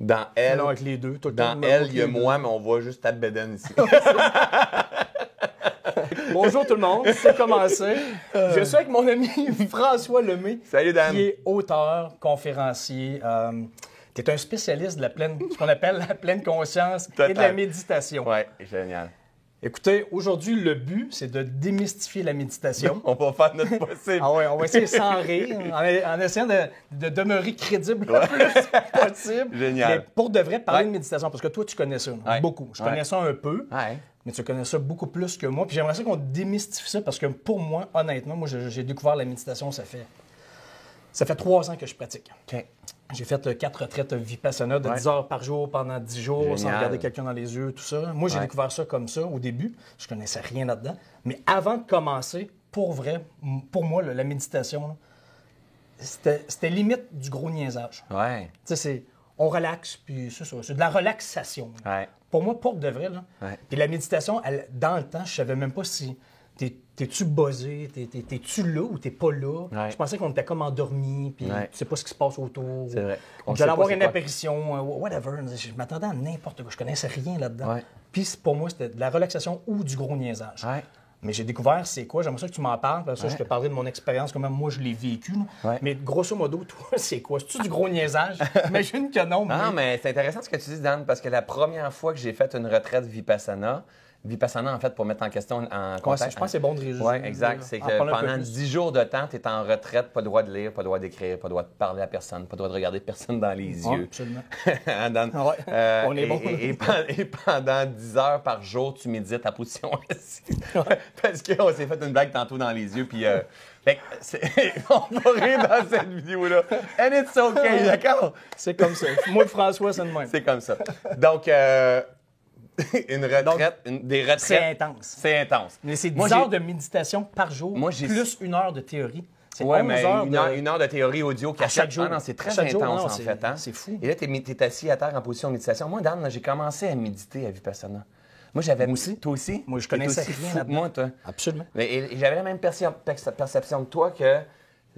Dans elle, Non, avec les deux, tout le temps. dans elle, il y a moi, mais on voit juste ta bédaine ici. Bonjour tout le monde, c'est commencé. Je suis avec mon ami François Lemay. Salut, Dan. Qui est auteur, conférencier. Tu es un spécialiste de ce qu'on appelle la pleine conscience et de la méditation. Ouais, génial. Écoutez, aujourd'hui, le but, c'est de démystifier la méditation. On va faire notre possible. Ah ouais, on va essayer sans rire, en essayant de demeurer crédible le plus possible. Génial. Mais pour de vrai, parler de méditation, parce que toi, tu connais ça, beaucoup. Je connais ça un peu, mais tu connais ça beaucoup plus que moi. Puis j'aimerais ça qu'on démystifie ça, parce que pour moi, honnêtement, j'ai découvert la méditation, ça fait 3 ans que je pratique. OK. J'ai fait 4 retraites Vipassana de 10 heures par jour pendant 10 jours, Génial. sans regarder quelqu'un dans les yeux, tout ça. Moi, j'ai découvert ça comme ça au début. Je connaissais rien là-dedans. Mais avant de commencer, pour vrai, pour moi, la méditation, là, c'était limite du gros niaisage. Ouais. Tu sais, on relaxe, puis c'est ça. C'est de la relaxation. Ouais. Pour moi, pour de vrai. Là. Ouais. Puis la méditation, dans le temps, je savais même pas si... T'es-tu buzzé? T'es-tu là ou t'es pas là? Ouais. Je pensais qu'on était comme endormi, puis tu sais pas ce qui se passe autour. C'est vrai. On J'allais sait avoir pas une c'est quoi. apparition, whatever. Je m'attendais à n'importe quoi. Je connaissais rien là-dedans. Ouais. Puis pour moi, c'était de la relaxation ou du gros niaisage. Ouais. Mais j'ai découvert c'est quoi. J'aimerais ça que tu m'en parles. Parce que je te parlerai de mon expérience, comment moi je l'ai vécu. Ouais. Mais grosso modo, toi, c'est quoi? C'est-tu du gros niaisage? Imagine que non. Non, mais c'est intéressant ce que tu dis, Dan, parce que la première fois que j'ai fait une retraite Vipassana, en fait, pour mettre en question en contexte. Je pense que c'est bon de résumer. Oui, exact. C'est que pendant 10 jours de temps, tu es en retraite, pas le droit de lire, pas le droit d'écrire, pas le droit de parler à personne, pas le droit de regarder personne dans les yeux. Absolument. Hein, Dan? Ouais. On est bon. Et pendant 10 heures par jour, tu médites à position assise. Parce qu'on s'est fait une blague tantôt dans les yeux, puis... fait que on va rire dans cette vidéo-là. And it's okay, d'accord? C'est comme ça. Moi, François, c'est le même. C'est comme ça. Donc... une retraite, des retraites. C'est intense. C'est intense. Mais c'est 10 heures de méditation par jour, plus 1 heure de théorie. C'est 11 mais heures une heure de théorie audio à chaque jour. Ah non, c'est très chaque jour, intense, non, en fait. Hein? C'est fou. Et là, tu es assis à terre en position de méditation. Moi, Dan, j'ai commencé à méditer à Vipassana. Moi, j'avais... Moi aussi. Toi aussi? Moi, je connaissais aussi rien fou que là-dedans. moi, toi. Absolument. Et j'avais la même perception que toi que...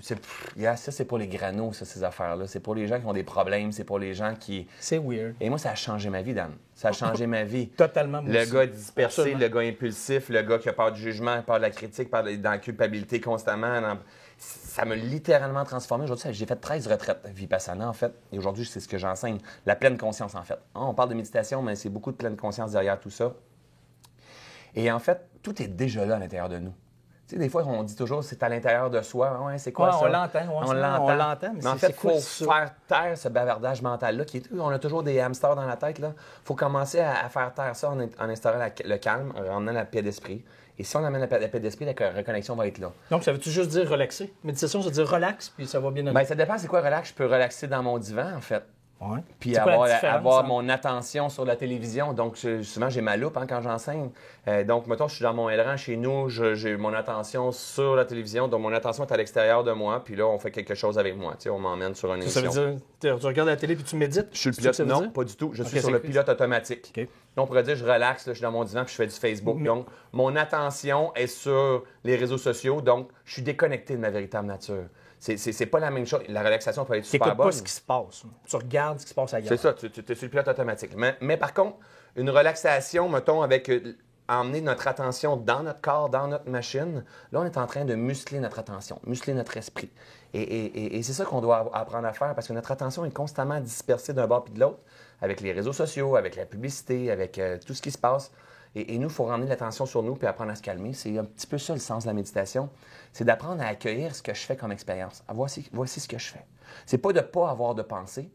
ça, c'est pour les granos, ça, ces affaires-là. C'est pour les gens qui ont des problèmes. C'est pour les gens qui... C'est weird. Et moi, ça a changé ma vie, Dan. Ça a changé ma vie. Totalement. Le gars dispersé, Absolument. le gars impulsif, le gars qui a peur du jugement, peur de la critique, peur dans la culpabilité constamment. Ça m'a littéralement transformé. Aujourd'hui, j'ai fait 13 retraites Vipassana, en fait. Et aujourd'hui, c'est ce que j'enseigne. La pleine conscience, en fait. On parle de méditation, mais c'est beaucoup de pleine conscience derrière tout ça. Et en fait, tout est déjà là à l'intérieur de nous. Tu sais, des fois, on dit toujours c'est à l'intérieur de soi. Ouais, c'est quoi ça? On l'entend. On l'entend. Mais en fait, il faut ça? faire taire ce bavardage mental-là. On a toujours des hamsters dans la tête. Il faut commencer à faire taire ça en instaurant le calme, en ramenant la paix d'esprit. Et si on amène la paix d'esprit, la reconnexion va être là. Donc, ça veut-tu juste dire relaxer? Méditation, ça veut dire relax, puis ça va bien aller. Bien, ça dépend c'est quoi relax. Je peux relaxer dans mon divan, en fait. Ouais. Puis C'est quoi la différence, avoir mon attention sur la télévision. Donc, souvent, j'ai ma loupe quand j'enseigne. Donc, mettons, je suis dans mon élan chez nous, j'ai mon attention sur la télévision. Donc, mon attention est à l'extérieur de moi. Puis là, on fait quelque chose avec moi. Tu sais, on m'emmène sur une émission. Ça veut dire, tu regardes la télé puis tu médites? Je suis le pilote. Non, pas du tout. Je suis sur le pilote automatique. Okay. On pourrait dire, je relaxe, là, je suis dans mon divan puis je fais du Facebook. Donc, mon attention est sur les réseaux sociaux. Donc, je suis déconnecté de ma véritable nature. C'est pas la même chose. La relaxation peut être super bonne. Tu n'écoutes pas ce qui se passe. Tu regardes ce qui se passe ailleurs. C'est ça, tu es sur le pilote automatique. Mais par contre, une relaxation, mettons, avec emmener notre attention dans notre corps, dans notre machine, là, on est en train de muscler notre attention, muscler notre esprit. Et c'est ça qu'on doit apprendre à faire parce que notre attention est constamment dispersée d'un bord puis de l'autre avec les réseaux sociaux, avec la publicité, avec tout ce qui se passe. Et nous, il faut ramener l'attention sur nous puis apprendre à se calmer. C'est un petit peu ça le sens de la méditation. C'est d'apprendre à accueillir ce que je fais comme expérience. Voici ce que je fais. C'est pas de ne pas avoir de pensée,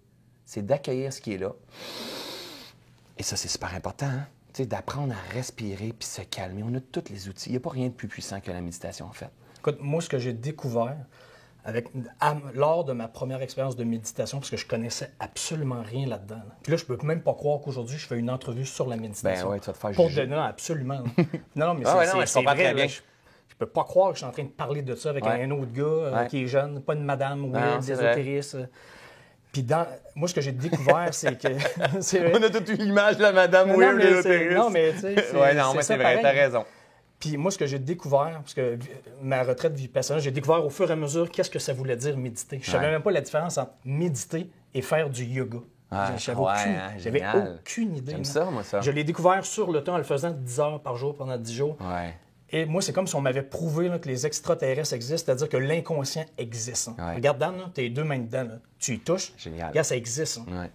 c'est d'accueillir ce qui est là. Et ça, c'est super important, hein? Tu sais, d'apprendre à respirer puis se calmer. On a tous les outils. Il n'y a pas rien de plus puissant que la méditation, en fait. Écoute, moi, ce que j'ai découvert lors de ma première expérience de méditation, parce que je connaissais absolument rien là-dedans. Puis là, je peux même pas croire qu'aujourd'hui, je fais une entrevue sur la méditation. Ben ouais, tu vas te faire pour juger. Non, absolument. non, mais c'est vrai. très bien. Là, je peux pas croire que je suis en train de parler de ça avec un autre gars qui est jeune, pas une madame weird, des ésotéristes. Puis moi, ce que j'ai découvert, c'est que... On a toute une image de la madame weird ésotériste. Non, mais tu sais... c'est vrai, t'as raison. Puis moi, ce que j'ai découvert, parce que ma retraite Vipassana, j'ai découvert au fur et à mesure qu'est-ce que ça voulait dire méditer. Je savais même pas la différence entre méditer et faire du yoga. J'avais aucune idée. J'aime ça, moi, ça. Je l'ai découvert sur le temps en le faisant 10 heures par jour pendant 10 jours. Ouais. Et moi, c'est comme si on m'avait prouvé là, que les extraterrestres existent, c'est-à-dire que l'inconscient existe. Hein. Regarde, Dan, tu as les deux mains dedans. Là. Tu y touches. Génial. Regarde, ça existe. Hein. Ouais.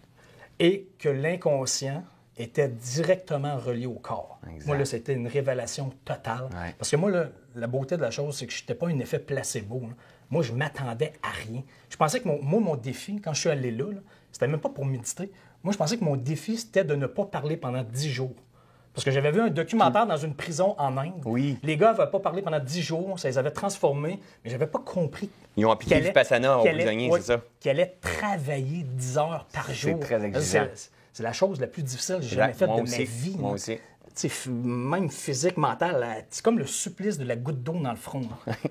Et que l'inconscient était directement relié au corps. Exact. Moi, là, c'était une révélation totale. Ouais. Parce que moi, là, la beauté de la chose, c'est que je n'étais pas un effet placebo. Là. Moi, je m'attendais à rien. Je pensais que mon défi, quand je suis allé là, c'était même pas pour méditer. Moi, je pensais que mon défi, c'était de ne pas parler pendant 10 jours. Parce que j'avais vu un documentaire dans une prison en Inde. Oui. Les gars n'avaient pas parlé pendant 10 jours, ça les avait transformés, mais je n'avais pas compris. Ils ont appliqué du Vipassana aux prisonniers, c'est ça? Qui allait travailler 10 heures par jour. C'est très exigeant. C'est la chose la plus difficile que j'ai jamais faite de ma vie. Moi aussi. Même physique, mental, c'est comme le supplice de la goutte d'eau dans le front.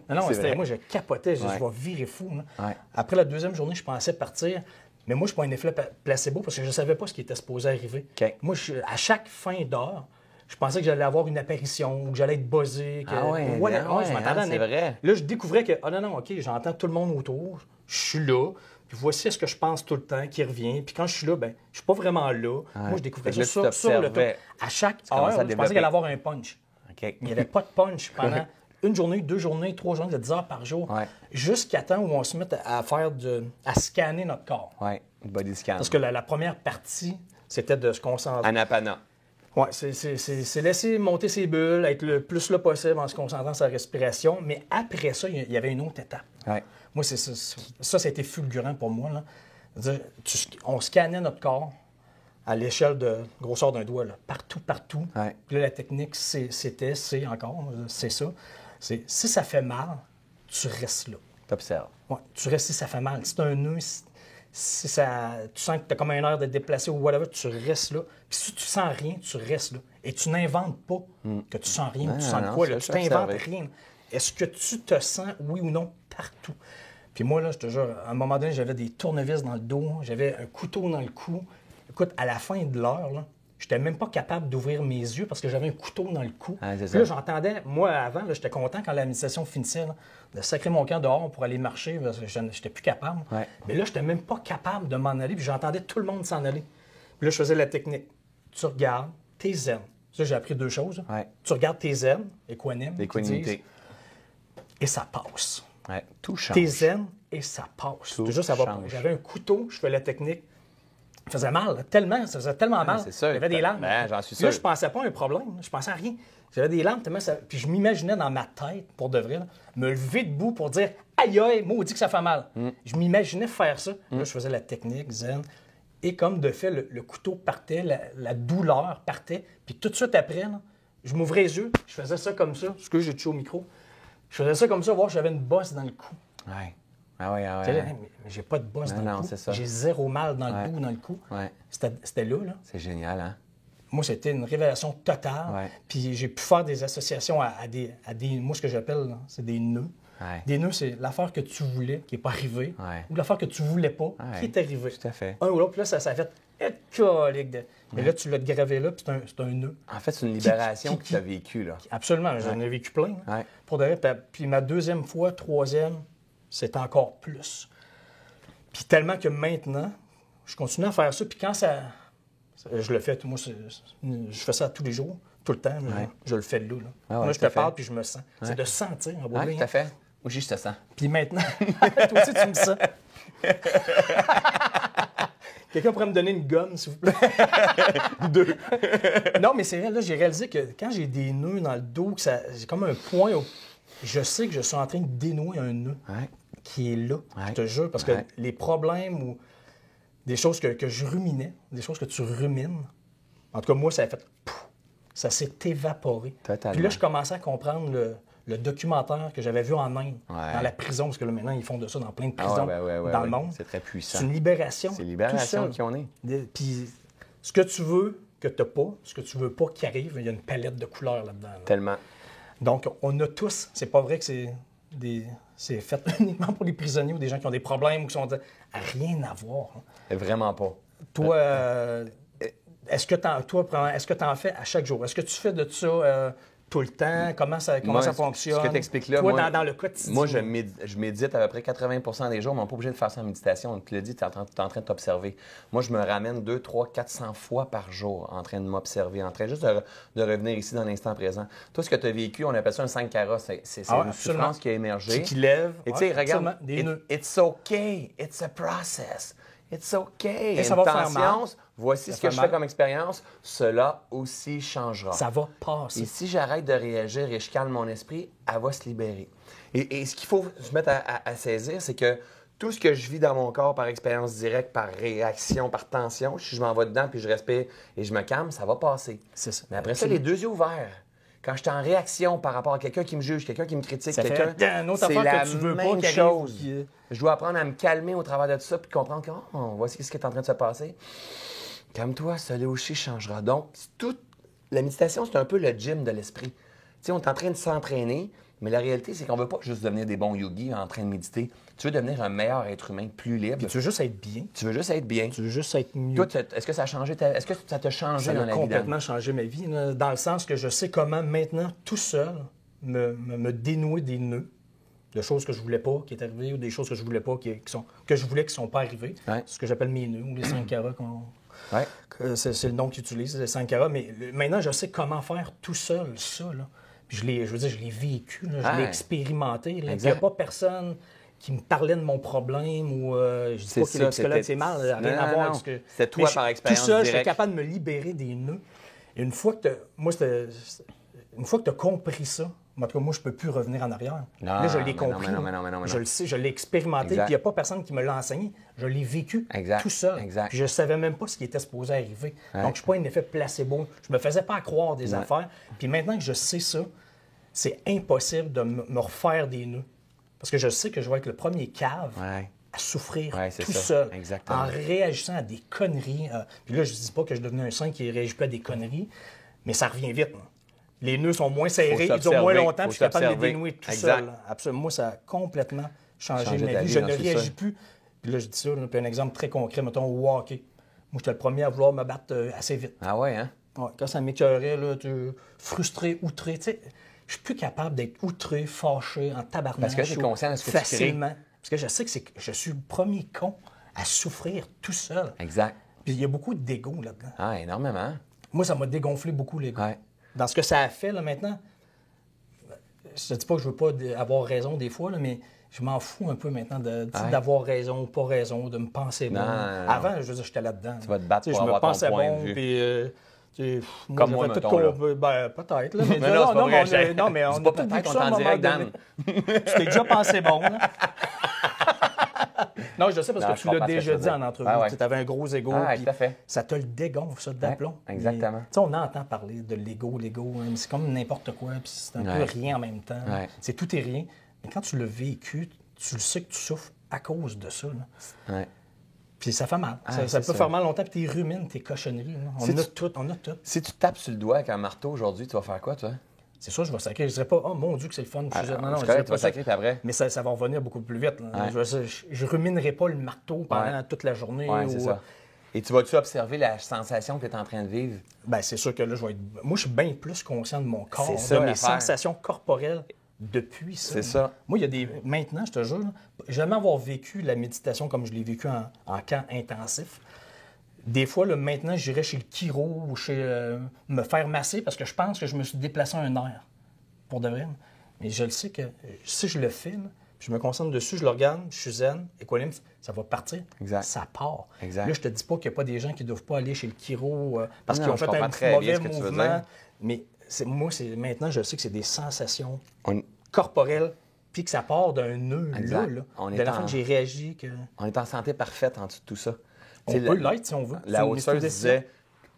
Non, moi, je capotais, je vais virer fou. Ouais. Après la deuxième journée, je pensais partir. Mais moi, je ne suis pas un effet placebo parce que je ne savais pas ce qui était supposé arriver. Okay. Moi, à chaque fin d'heure, je pensais que j'allais avoir une apparition ou que j'allais être buzzé. Je m'attendais c'est vrai. Là, je découvrais que, OK, j'entends tout le monde autour, je suis là, puis voici ce que je pense tout le temps qui revient. Puis quand je suis là, ben, je suis pas vraiment là. Ouais. Moi, je découvrais ça sur le temps. À chaque heure, je pensais qu'il allait avoir un punch. Okay. Il n'y avait pas de punch pendant une journée, 2 journées, 3 journées, de 10 heures par jour, jusqu'à temps où on se met à scanner notre corps. Oui, body scan. Parce que la première partie, c'était de se concentrer. Anapana. Oui, c'est laisser monter ses bulles, être le plus là possible en se concentrant sur sa respiration. Mais après ça, il y avait une autre étape. Ouais. Moi, ça a été fulgurant pour moi. Là. On scannait notre corps à l'échelle de grosseur d'un doigt, là, partout. Ouais. Puis là, la technique, c'est ça. Si ça fait mal, tu restes là. T'observes. Ouais, tu restes si ça fait mal. Si tu as un nœud, si tu sens que tu as comme un air de déplacer ou whatever, tu restes là. Puis si tu sens rien, tu restes là. Et tu n'inventes pas que tu sens rien ou tu sens quoi. Là. Tu t'inventes rien. Est-ce que tu te sens, oui ou non, partout? Puis moi, là, je te jure, à un moment donné, j'avais des tournevis dans le dos, j'avais un couteau dans le cou. Écoute, à la fin de l'heure, là, je n'étais même pas capable d'ouvrir mes yeux parce que j'avais un couteau dans le cou. Puis là, j'entendais, moi, avant, j'étais content quand la méditation finissait, là, de sacrer mon camp dehors pour aller marcher parce que je n'étais plus capable. Ouais. Mais là, je n'étais même pas capable de m'en aller, puis j'entendais tout le monde s'en aller. Puis là, je faisais la technique. Tu regardes, t'es zen. Ça, j'ai appris 2 choses. Ouais. Tu regardes tes zen, équanime, l'équanimité. et ça passe. Ouais. Tout change. T'es zen et ça passe. Toujours, ça va. J'avais un couteau, je fais la technique. Ça faisait mal, tellement, ça faisait tellement mal. C'est sûr. J'avais des larmes. Ben, j'en suis sûr. Là, je pensais pas à un problème, je pensais à rien. J'avais des larmes tellement ça... Puis je m'imaginais dans ma tête, pour de vrai, là, me lever debout pour dire « Aïe, aïe, maudit que ça fait mal ». Je m'imaginais faire ça. Là, je faisais la technique zen. Et comme de fait, le couteau partait, la douleur partait. Puis tout de suite après, là, je m'ouvrais les yeux, je faisais ça comme ça. Excusez, j'ai touché au micro. Je faisais ça comme ça, voir si j'avais une bosse dans le cou. Ouais. Ah ouais. Mais j'ai pas de bosse dans le cou. J'ai 0 mal dans le dos ou dans le cou. Ouais. C'était là. C'est génial, hein? Moi, c'était une révélation totale. Ouais. Puis j'ai pu faire des associations à des... Moi, ce que j'appelle, c'est des nœuds. Ouais. Des nœuds, c'est l'affaire que tu voulais, qui n'est pas arrivée, ouais. ou l'affaire que tu voulais pas, qui est arrivée. Tout à fait. Un ou l'autre, puis là, ça a fait... Mais là, tu l'as gravé là, puis c'est un nœud. En fait, c'est une libération que tu as vécue, là. Absolument. J'en ai vécu plein. Ouais. Pour de vrai. Puis ma deuxième fois, troisième, c'est encore plus. Puis tellement que maintenant, je continue à faire ça. Puis quand ça... Je le fais, moi, je fais ça tous les jours, tout le temps. Je le fais là. Moi, je te parle, puis je me sens. C'est de sentir en bout de ligne. Tout à fait. Moi aussi, je te sens. Puis maintenant, toi aussi, tu me sens. Quelqu'un pourrait me donner une gomme, s'il vous plaît? 2. Non, mais c'est vrai, là, j'ai réalisé que quand j'ai des nœuds dans le dos, que j'ai comme un point où je sais que je suis en train de dénouer un nœud qui est là, je te jure, parce que les problèmes ou des choses que je ruminais, des choses que tu rumines, en tout cas, moi, ça a fait... ça s'est évaporé. Totalement. Puis là, je commençais à comprendre le documentaire que j'avais vu en Inde, dans la prison, parce que là, maintenant, ils font de ça dans plein de prisons dans le monde. C'est très puissant. C'est une libération. C'est une libération qui en est. Puis ce que tu veux que tu n'as pas, ce que tu veux pas qui arrive, il y a une palette de couleurs là-dedans. Là. Tellement. Donc, on a tous, c'est pas vrai que c'est fait uniquement pour les prisonniers ou des gens qui ont des problèmes ou qui sont... Rien à voir. Hein. Vraiment pas. Toi, est-ce que tu en fais à chaque jour? Est-ce que tu fais de ça tout le temps? Comment ça fonctionne? Ce que tu expliques là, toi, moi, dans le quotidien. Moi, je médite à peu près 80 des jours, mais on n'est pas obligé de faire ça en méditation. Tu l'as dit, tu es en train de t'observer. Moi, je me ramène 200, 300, 400 fois par jour en train de m'observer, en train juste de revenir ici dans l'instant présent. Toi, ce que tu as vécu, on appelle ça un 5 carats. C'est une souffrance qui a émergé. Qui lève. Et tu sais, regarde, it's okay, it's a process. It's okay. Et ça va faire mal. Voici ce que je fais comme expérience. Cela aussi changera. Ça va passer. Et si j'arrête de réagir et je calme mon esprit, elle va se libérer. Et ce qu'il faut se mettre à saisir, c'est que tout ce que je vis dans mon corps par expérience directe, par réaction, par tension, si je m'en vais dedans puis je respire et je me calme, ça va passer. C'est ça. Mais après ça, les deux yeux ouverts. Quand je suis en réaction par rapport à quelqu'un qui me juge, quelqu'un qui me critique, c'est la même chose. Je dois apprendre à me calmer au travers de tout ça puis comprendre que voici ce qui est en train de se passer. Calme-toi, cela aussi changera. Donc, la méditation, c'est un peu le gym de l'esprit. Tu sais, on est en train de s'entraîner, mais la réalité, c'est qu'on ne veut pas juste devenir des bons yogis en train de méditer. Tu veux devenir un meilleur être humain, plus libre. Puis tu veux juste être bien. Tu veux juste être bien. Tu veux juste être mieux. Toi, est-ce que ça a changé Est-ce que ça t'a changé dans la vie? Ça a complètement changé ma vie, là, dans le sens que je sais comment maintenant, tout seul, me dénouer des nœuds de choses que je voulais pas qui est arrivées ou des choses que je voulais pas que je voulais qui sont pas arrivées. Ouais. C'est ce que j'appelle mes nœuds ou les 5 carats. Ouais. C'est le nom qu'ils utilisent, les 5 carats. Mais maintenant, je sais comment faire tout seul ça. Là. Puis je l'ai vécu, là, je l'ai expérimenté. Il n'y a pas personne qui me parlait de mon problème ou je dis pas que les psychologues, c'est mal, rien à voir avec ce que... C'est toi par expérience tout seul, directe. j'étais capable de me libérer des nœuds. Et une fois que tu as compris ça, en tout cas, moi, je ne peux plus revenir en arrière. Là, je l'ai compris. Je le sais, je l'ai expérimenté, puis il n'y a pas personne qui me l'a enseigné. Je l'ai vécu tout seul. Puis je ne savais même pas ce qui était supposé arriver. Donc, je ne suis pas un effet placebo. Je ne me faisais pas croire des affaires. Puis maintenant que je sais ça, c'est impossible de me refaire des nœuds. Parce que je sais que je vais être le premier cave à souffrir tout seul, en réagissant à des conneries. Puis là, je ne dis pas que je devenais un saint qui ne réagit pas à des conneries, mais ça revient vite. Les nœuds sont moins serrés, ils durent moins longtemps, puis je suis capable de les dénouer tout seul. Absolument. Moi, ça a complètement changé ma vie. Je ne réagis plus. Puis là, je dis ça, puis un exemple très concret, mettons, au hockey. Moi, j'étais le premier à vouloir me battre assez vite. Ah ouais, hein? Ouais, quand ça m'écœurait, frustré, outré, tu sais, je suis plus capable d'être outré, fâché, en tabarnak. Parce que je suis conscient de ce que facilement. Tu crées. Parce que je sais que je suis le premier con à souffrir tout seul. Exact. Puis il y a beaucoup d'ego là-dedans. Ah, énormément. Moi, ça m'a dégonflé beaucoup l'ego. Ouais. Dans ce que ça a fait, là, maintenant, je ne dis pas que je ne veux pas avoir raison des fois, là, mais je m'en fous un peu maintenant d'avoir raison ou pas raison, de me penser bon. Avant, je veux dire, j'étais là-dedans. Tu vas te battre pour avoir ton point de vue. Puis, comme moi, mettons, peut-être. Là, mais non, mais on n'est pas peut-être, on est en direct, Dan. Tu t'es déjà pensé bon, là. Non, je sais parce que tu l'as déjà dit en entrevue. Tu avais un gros ego. Tout à fait. Ça te le dégonfle, ça, d'aplomb. Exactement. On entend parler de l'ego, mais c'est comme n'importe quoi, puis c'est un peu rien en même temps. C'est tout et rien. Mais quand tu l'as vécu, tu le sais que tu souffres à cause de ça. Là. Puis ça fait mal. Ça peut faire mal longtemps, puis tu rumines tes cochonneries. On a tout. Si tu tapes sur le dois avec un marteau aujourd'hui, tu vas faire quoi, toi? C'est sûr, je vais sacrer. Je ne dirais pas, oh mon Dieu, que c'est le fun. Non, tu vas sacrer après. Mais ça va revenir beaucoup plus vite. Je ne ruminerai pas le marteau pendant toute la journée. C'est ça. Et tu vas-tu observer la sensation que tu es en train de vivre? Bien, c'est sûr que là, moi, je suis bien plus conscient de mon corps, de mes sensations corporelles depuis ça. C'est ça. Moi, il y a des... Maintenant, je te jure, jamais avoir vécu la méditation comme je l'ai vécu en camp intensif. Des fois, là, maintenant, j'irais chez le chiro ou me faire masser parce que je pense que je me suis déplacé un nerf, pour de vrai. Mais je le sais que si je le fais, là, je me concentre dessus, je le regarde, je suis zen, équanime, ça va partir. Exact. Ça part. Exact. Là, je te dis pas qu'il n'y a pas des gens qui ne doivent pas aller chez le chiro parce qu'ils ont fait un très mauvais bien ce mouvement. Mais maintenant, je sais que c'est des sensations corporelles puis que ça part d'un nœud là. De la fin que j'ai réagi. On est en santé parfaite en dessous de tout ça. On peut l'être si on veut. La haute disait,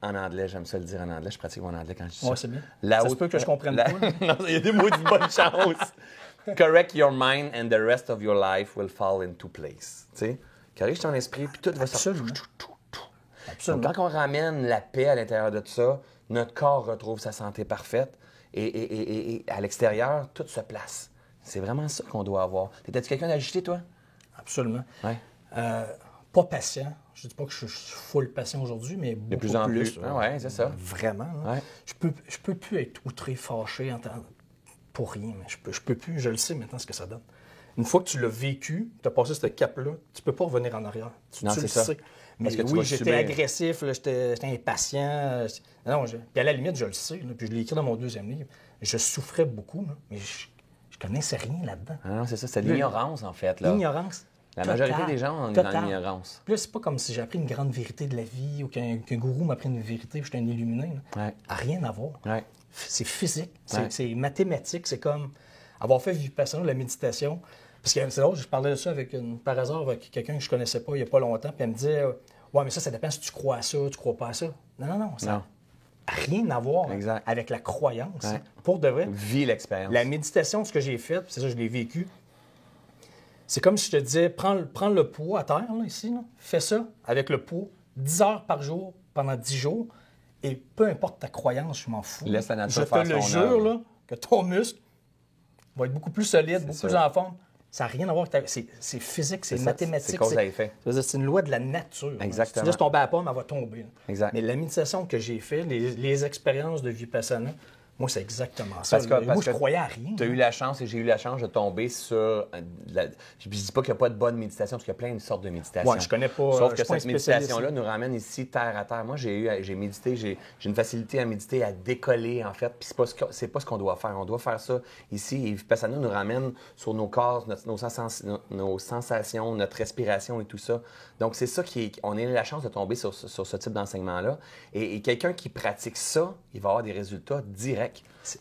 en anglais, j'aime ça le dire en anglais, je pratique mon anglais quand je dis ça. Oui, c'est bien. Ça se peut que je comprenne pas. Non, il y a des mots de bonne chance. Correct your mind and the rest of your life will fall into place. Tu sais, corrige ton esprit, puis tout va sortir. Absolument. Donc, quand on ramène la paix à l'intérieur de tout ça, notre corps retrouve sa santé parfaite et à l'extérieur, tout se place. C'est vraiment ça qu'on doit avoir. T'étais-tu quelqu'un d'agité, toi? Absolument. Ouais. Pas patient. Je ne dis pas que je suis full patient aujourd'hui, mais beaucoup de plus en plus. Oui, c'est ça. Vraiment. Ouais. Je peux plus être outré, fâché pour rien. Mais je peux plus, je le sais maintenant ce que ça donne. Une fois que tu l'as vécu, tu as passé ce cap-là, tu peux pas revenir en arrière. Tu le sais. Mais oui, j'étais agressif, j'étais impatient. Puis à la limite, je le sais. Là, puis je l'ai écrit dans mon 2e livre. Je souffrais beaucoup, là, mais je connaissais rien là-dedans. Ah non, c'est ça, c'est l'ignorance, en fait. L'ignorance. La majorité des gens, on est dans l'ignorance. Puis là, c'est pas comme si j'ai appris une grande vérité de la vie ou qu'un gourou m'a appris une vérité puis j'étais un illuminé. Ouais. Rien à voir. Ouais. C'est physique, c'est mathématique, c'est comme avoir fait Vipassana, la méditation. Parce que c'est drôle, je parlais de ça par hasard avec quelqu'un que je connaissais pas il y a pas longtemps, puis elle me disait ouais, mais ça dépend si tu crois à ça, tu crois pas à ça. Non, ça n'a rien à voir avec la croyance. Ouais. Pour de vrai. Vis l'expérience. La méditation, ce que j'ai fait, c'est ça, je l'ai vécu. C'est comme si je te disais, prends le poids à terre, là, ici, là, fais ça avec le poids 10 heures par jour pendant 10 jours, et peu importe ta croyance, je m'en fous. Laisse la nature faire son œuvre. Je te le jure là, que ton muscle va être beaucoup plus solide, beaucoup plus en forme. Ça n'a rien à voir avec c'est physique, c'est mathématique. C'est cause à effet. C'est une loi de la nature. Exactement. Si tu laisses tomber à la pomme, elle va tomber. Là. Exact. Mais la méditation que j'ai faite, les expériences de Vipassana, moi, c'est exactement ça. Moi, je croyais à rien. Tu as eu la chance et j'ai eu la chance de tomber sur... Je ne dis pas qu'il n'y a pas de bonne méditation, parce qu'il y a plein de sortes de méditation. Oui, je connais pas. Sauf que cette méditation-là nous ramène ici, terre à terre. Moi, j'ai médité, j'ai une facilité à méditer, à décoller, en fait. Puis c'est pas ce qu'on doit faire. On doit faire ça ici. Et Vipassana nous ramène sur nos corps, nos sensations, notre respiration et tout ça. Donc, c'est ça on a eu la chance de tomber sur ce type d'enseignement-là. Et quelqu'un qui pratique ça, il va avoir des résultats directs.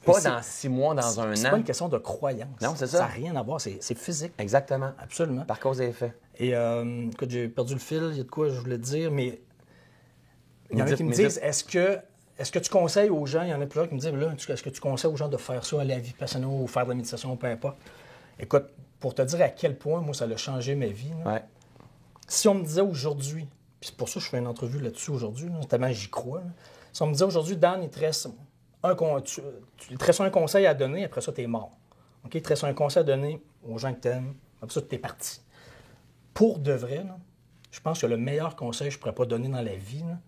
Pas dans 6 mois, dans un an. C'est pas une question de croyance. Non, c'est ça. Ça n'a rien à voir. C'est physique. Exactement. Absolument. Par cause et effet. Et écoute, j'ai perdu le fil. Il y a de quoi je voulais te dire, mais il y en a qui me disent, est-ce que tu conseilles aux gens, il y en a plusieurs qui me disent, là, est-ce que tu conseilles aux gens de faire ça, aller à Vipassana ou faire de la méditation, peu importe. Écoute, pour te dire à quel point, moi, ça a changé ma vie. Là. Ouais. Si on me disait aujourd'hui, puis c'est pour ça que je fais une entrevue là-dessus aujourd'hui, là, tellement j'y crois. Là. Si on me disait aujourd'hui, Dan, il te reste un conseil à donner, après ça, t'es mort. Okay? Il te reste un conseil à donner aux gens que t'aimes, après ça, t'es parti. Pour de vrai, là, je pense que le meilleur conseil que je pourrais pas donner dans la vie, là,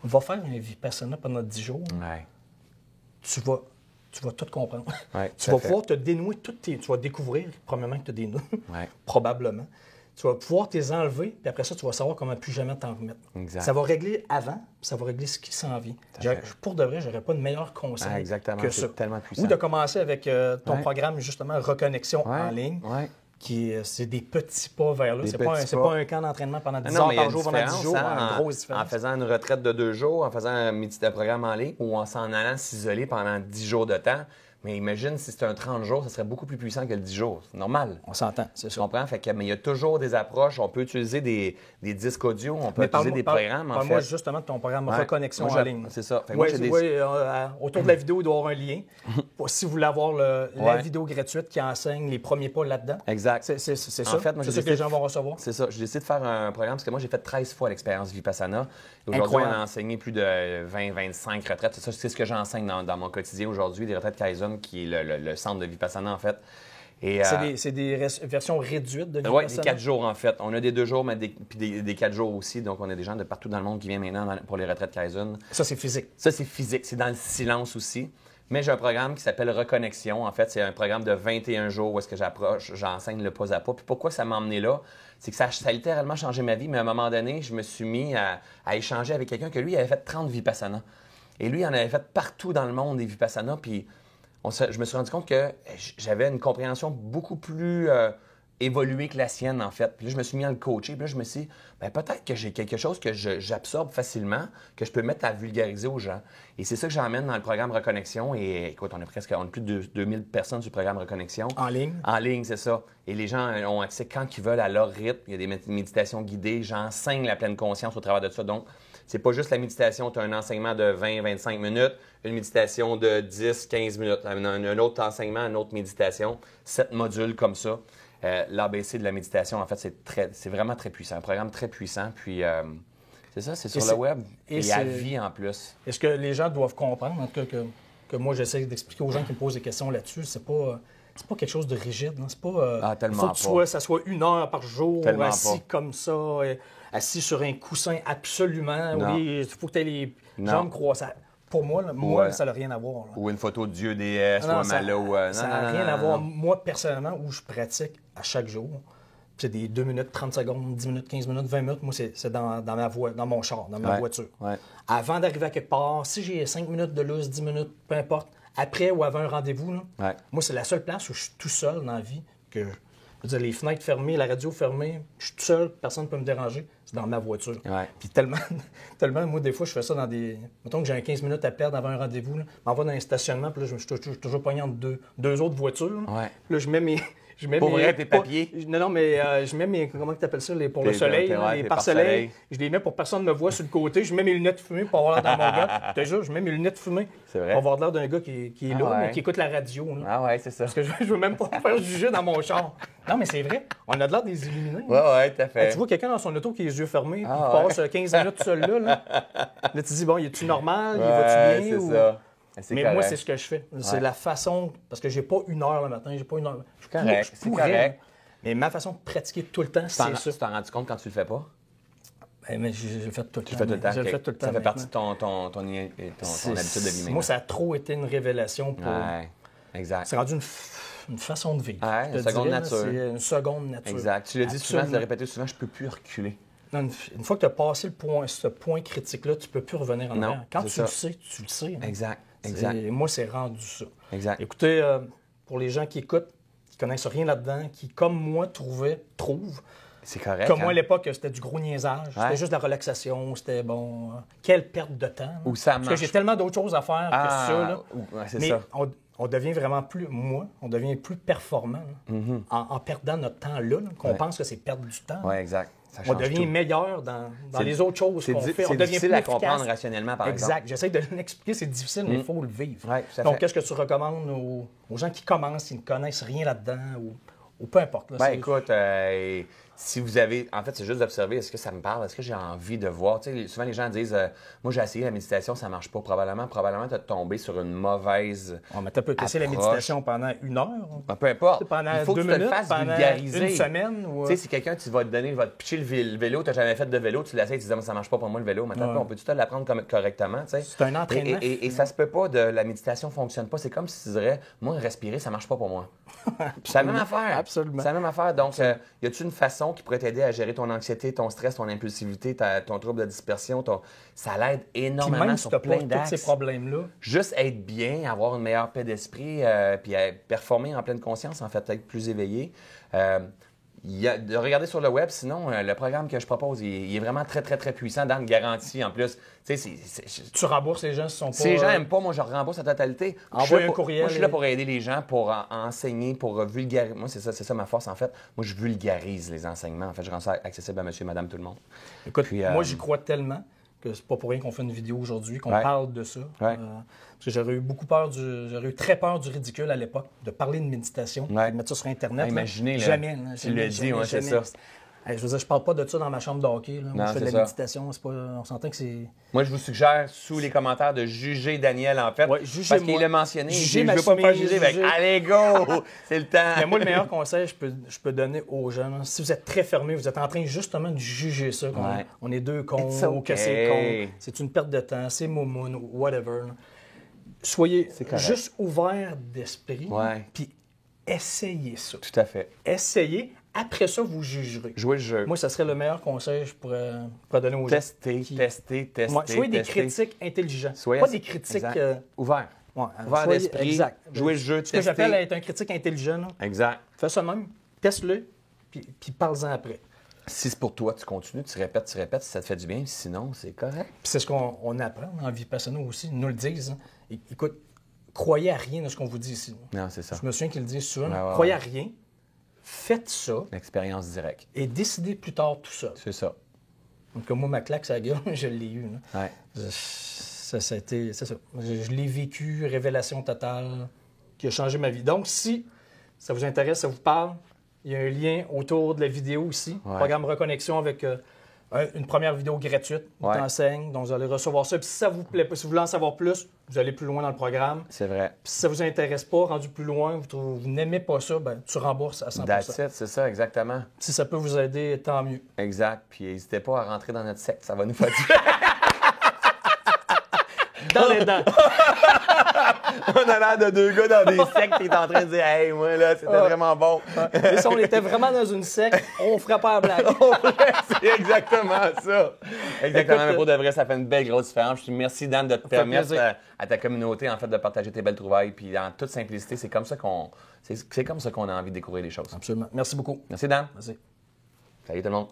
va faire un Vipassana pendant 10 jours. Ouais. Tu vas tout comprendre. Ouais, tu vas pouvoir te dénouer tu vas découvrir, premièrement, que tu as des nœuds. Ouais. Probablement. Tu vas pouvoir t'es enlever, puis après ça, tu vas savoir comment plus jamais t'en remettre. Exact. Ça va régler avant, puis ça va régler ce qui s'en vient. Pour de vrai, j'aurais pas de meilleur conseil que ça. Tellement puissant. Ou de commencer avec ton programme, justement, Reconnexion en ligne. Ouais. C'est des petits pas vers là. C'est pas un camp d'entraînement pendant 10 heures par jour, pendant 10 jours. Une grosse différence. En faisant une retraite de 2 jours, en faisant un programme en ligne ou en s'en allant s'isoler pendant 10 jours de temps. Mais imagine si c'était un 30 jours, ça serait beaucoup plus puissant que le 10 jours. C'est normal. On s'entend, c'est ça. Tu comprends? Mais il y a toujours des approches. On peut utiliser des disques audio, on peut utiliser des programmes, en fait. Parle-moi justement de ton programme Reconnexion en ligne. C'est ça. Autour de la vidéo, il doit y avoir un lien. Si vous voulez avoir la vidéo gratuite qui enseigne les premiers pas là-dedans. Exact. C'est ça. En fait, moi, c'est ça que les gens vont recevoir. C'est ça. J'ai décidé de faire un programme parce que moi, j'ai fait 13 fois l'expérience Vipassana. Aujourd'hui, on a enseigné plus de 20-25 retraites. C'est ce que j'enseigne dans mon quotidien aujourd'hui, des retraites Kaizen, qui est le centre de Vipassana, en fait. C'est des versions réduites de Vipassana? Oui, des 4 jours, en fait. On a des 2 jours, mais des 4 jours aussi. Donc, on a des gens de partout dans le monde qui viennent maintenant pour les retraites Kaizen. Ça, c'est physique. Ça, c'est physique. C'est dans le silence aussi. Mais j'ai un programme qui s'appelle Reconnexion. En fait, c'est un programme de 21 jours où est-ce que j'enseigne le pas à pas. Puis pourquoi ça m'a emmené là? C'est que ça a littéralement changé ma vie. Mais à un moment donné, je me suis mis à échanger avec quelqu'un que lui, il avait fait 30 Vipassana. Et lui, il en avait fait partout dans le monde des Vipassana. Puis je me suis rendu compte que j'avais une compréhension beaucoup plus évoluée que la sienne, en fait. Puis là, je me suis mis à le coacher. Puis là, je me suis dit, peut-être que j'ai quelque chose que j'absorbe facilement, que je peux mettre à vulgariser aux gens. Et c'est ça que j'emmène dans le programme Reconnexion. Et écoute, on a plus de 2000 personnes sur le programme Reconnexion. En ligne? En ligne, c'est ça. Et les gens ont accès quand ils veulent à leur rythme. Il y a des méditations guidées. J'enseigne la pleine conscience au travers de ça. Donc, c'est pas juste la méditation. Tu as un enseignement de 20-25 minutes, une méditation de 10-15 minutes, un autre enseignement, une autre méditation. 7 modules comme ça. L'ABC de la méditation, en fait, c'est vraiment très puissant. Un programme très puissant. Puis, c'est ça, c'est sur le web. Et à vie, en plus. Est-ce que les gens doivent comprendre, en tout cas, que moi, j'essaie d'expliquer aux gens qui me posent des questions là-dessus, c'est pas quelque chose de rigide. Non? C'est pas... tellement faut que ça soit 1 heure par jour, tellement assis pas. Comme ça, assis sur un coussin, absolument. Non. Oui, il faut que tu aies les jambes croisées. pour moi, là, ça n'a rien à voir. Là. Ou une photo de Dieu déesse, ou un malo. Ça n'a rien à voir. Moi, personnellement, où je pratique à chaque jour, c'est des 2 minutes, 30 secondes, 10 minutes, 15 minutes, 20 minutes. Moi, c'est dans mon char, dans ma voiture. Ouais. Avant d'arriver à quelque part, si j'ai 5 minutes de lousse, 10 minutes, peu importe, après ou avant un rendez-vous, là, moi, c'est la seule place où je suis tout seul dans la vie. Je veux dire, les fenêtres fermées, la radio fermée, je suis tout seul, personne ne peut me déranger. C'est dans ma voiture. Puis tellement, moi, des fois, je fais ça dans des... Mettons que j'ai 15 minutes à perdre avant un rendez-vous, je m'en vais dans un stationnement, puis là, je suis toujours pogné entre deux autres voitures. Là, là je mets mes... Pour vrai, tes papiers? Non, mais je mets mes... Comment tu appelles ça? Pour le soleil, les pare-soleil. Je les mets pour que personne ne me voit sur le côté. Je mets mes lunettes fumées pour avoir l'air dans mon gars. Je te jure, je mets mes lunettes fumées pour avoir l'air d'un gars qui est là, mais qui écoute la radio. Là. Ah ouais, c'est ça. Parce que je veux même pas faire juger dans mon char. Non, mais c'est vrai. On a de l'air des illuminés. Ouais, tout à fait. Tu vois quelqu'un dans son auto qui a les yeux fermés, qui passe 15 minutes seul là. Là, tu te dis, bon, il est-tu normal? Il va-tu bien? C'est ça. Mais moi, c'est ce que je fais. C'est la façon... Parce que j'ai pas 1 heure le matin, j'ai pas 1 heure... C'est correct. Mais ma façon de pratiquer tout le temps, c'est ça. Tu t'en rends compte quand tu le fais pas? Mais j'ai fait tout le temps. Je le fais tout le temps. Ça fait partie de ton habitude de vie. Moi, ça a trop été une révélation pour... Exact. C'est rendu une façon de vivre. Une seconde nature. C'est une seconde nature. Exact. Tu l'as dit souvent, tu l'as répété souvent, je peux plus reculer. Non, une fois que tu as passé ce point critique-là, tu peux plus revenir en arrière. Quand tu le sais, tu le sais. Exact. Moi, c'est rendu ça. Exact. Écoutez, pour les gens qui écoutent, qui connaissent rien là-dedans, qui, comme moi, trouvent... C'est correct. Comme moi, à l'époque, c'était du gros niaisage. C'était juste de la relaxation. C'était, bon... quelle perte de temps. Où ça marche. Parce que j'ai tellement d'autres choses à faire que ça. Là. C'est mais ça. On devient vraiment plus... on devient plus performant en perdant notre temps là qu'on pense que c'est perdre du temps. Oui, exact. On devient meilleur dans les autres choses qu'on fait. C'est difficile à comprendre rationnellement, par exemple. Exact. J'essaie de l'expliquer, c'est difficile, mais il faut le vivre. Ouais, donc, qu'est-ce que tu recommandes aux gens qui commencent, qui ne connaissent rien là-dedans ou peu importe? Là, écoute, si vous avez... En fait, c'est juste d'observer, est-ce que ça me parle? Est-ce que j'ai envie de voir? Tu sais, souvent, les gens disent, moi, j'ai essayé la méditation, ça ne marche pas. Probablement, tu as tombé sur une mauvaise mais tu peux tester la méditation pendant 1 heure. Peu importe. Pendant il faut 2 que tu te minutes, le fasses pendant vulgariser. 1 semaine. Tu sais, si quelqu'un, tu vas te donner, va te pitcher le vélo, tu n'as jamais fait de vélo, tu l'essayes, tu te dis, ça ne marche pas pour moi le vélo. Maintenant, on peut-tu te l'apprendre correctement? Tu sais? C'est un entraînement. Et ça se peut pas, la méditation ne fonctionne pas. C'est comme si tu dirais, moi, respirer, ça ne marche pas pour moi. C'est la même affaire. Absolument. C'est la même affaire. Donc, y a-t-il une façon qui pourrait t'aider à gérer ton anxiété, ton stress, ton impulsivité, ton trouble de dispersion? Ça l'aide énormément même sur si plein d'axes. Tous ces problèmes-là. Juste être bien, avoir une meilleure paix d'esprit, puis performer en pleine conscience, en fait, être plus éveillé. De regarder sur le web, sinon, le programme que je propose, il est vraiment très, très, très puissant dans une garantie en plus. Tu rembourses les gens si sont pas... Si les gens n'aiment pas, moi, je rembourse la totalité. Envoie un courriel. Moi, je suis là pour aider les gens, pour enseigner, pour vulgariser. Moi, c'est ça ma force, en fait. Moi, je vulgarise les enseignements. En fait, je rends ça accessible à monsieur, madame, tout le monde. Écoute, moi, j'y crois tellement que c'est pas pour rien qu'on fait une vidéo aujourd'hui, qu'on parle de ça. Parce que j'aurais eu très peur du ridicule à l'époque, de parler de méditation, de mettre ça sur Internet. Imaginez, jamais. Tu le dis, c'est ça. Je veux dire, je parle pas de ça dans ma chambre de hockey. Là. Moi, je fais de la méditation. On s'entend que c'est... Moi, je vous suggère, sous les commentaires, de juger Daniel, en fait. Parce qu'il l'a mentionné. Je ne veux pas me faire juger. Allez, go! C'est le temps. Mais moi, le meilleur conseil je peux donner aux gens, là, si vous êtes très fermé, vous êtes en train justement de juger ça, on est deux cons, ou que c'est con, c'est une perte de temps, c'est moumoune, ou whatever. Là. Soyez juste ouverts d'esprit, puis essayez ça. Tout à fait. Essayez. Après ça, vous jugerez. Jouez le jeu. Moi, ça serait le meilleur conseil que je pourrais donner aux gens. Tester. Soyez des critiques intelligents. Pas des critiques... Ouverts. Ouvert d'esprit. Exact. Jouer le jeu, Ce que j'appelle être un critique intelligent. Là. Exact. Fais ça même, teste-le, puis parle-en après. Si c'est pour toi, tu continues, tu répètes, si ça te fait du bien. Sinon, c'est correct. Puis c'est ce qu'on apprend en Vipassana aussi, ils nous le disent. Hein. Écoute, croyez à rien de ce qu'on vous dit ici. Non, c'est ça. Je me souviens qu'ils le disent souvent. Croyez à rien. Faites ça. L'expérience directe. Et décidez plus tard tout ça. C'est ça. Donc, moi, ma claque, ça gueule, je l'ai eu. Ouais. C'est ça. Je l'ai vécu, révélation totale, qui a changé ma vie. Donc, si ça vous intéresse, ça vous parle, il y a un lien autour de la vidéo ici. Programme Reconnexion avec une première vidéo gratuite. On t'enseigne, donc vous allez recevoir ça. Puis si ça vous plaît pas, si vous voulez en savoir plus, vous allez plus loin dans le programme. C'est vrai. Puis si ça vous intéresse pas, rendu plus loin, vous n'aimez pas ça, ben tu rembourses à 100%. That's it, c'est ça, exactement. Si ça peut vous aider, tant mieux. Exact. Puis n'hésitez pas à rentrer dans notre secte, ça va nous faire dans les dents. On a l'air de deux gars dans des sectes qui est en train de dire « Hey, moi, là, c'était vraiment bon. » Et si on était vraiment dans une secte, on ferait pas la blague. C'est exactement ça. Exactement. Mais pour de vrai, ça fait une belle grosse différence. Je te remercie, Dan, de te permettre à ta communauté, en fait, de partager tes belles trouvailles. Puis en toute simplicité, c'est comme ça qu'on a envie de découvrir les choses. Absolument. Merci beaucoup. Merci, Dan. Merci. Salut tout le monde.